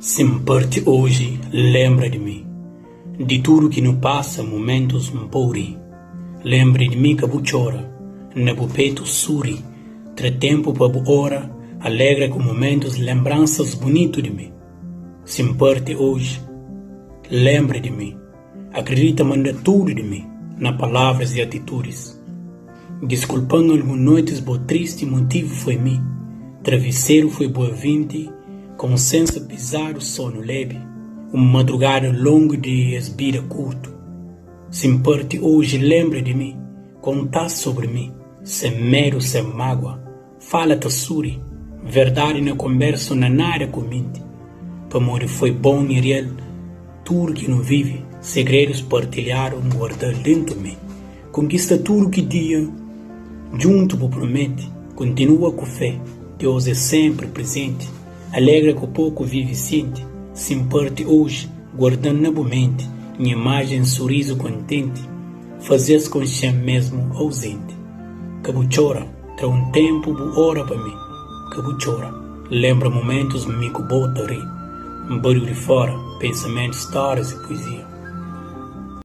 Se me parte hoje, lembra de mim. De tudo que não passa, momentos me pori. Lembra de mim que bu chora, na bu peito suri. Tre tempo para bu ora, alegra com momentos, lembranças bonitas de mim. Se me parte hoje, lembra de mim. Acredita manda tudo de mim, nas palavras e atitudes. Desculpando algumas noites, bo triste motivo foi mim. Travesseiro foi boa vinte, consciência pesado, sono leve. Uma madrugada longa de esbira curto. Se me parte hoje, lembra de mim. Contar sobre mim, sem medo, sem mágoa. Fala tassuri, verdade na conversa, na nada comente. Para morrer foi bom e real, tudo que não vive, segredos partilharam, guardar dentro de mim. Conquista tudo que dia, junto por promete, continua com fé, Deus é sempre presente, alegra com pouco vive e sente, se parte hoje, guardando na boa mente, minha imagem, sorriso contente, fazes com si mesmo ausente. Cabo chora, tra um tempo, bu ora para mim, cabo chora, lembra momentos, me bota rir, um barulho de fora, pensamentos, histórias e poesia.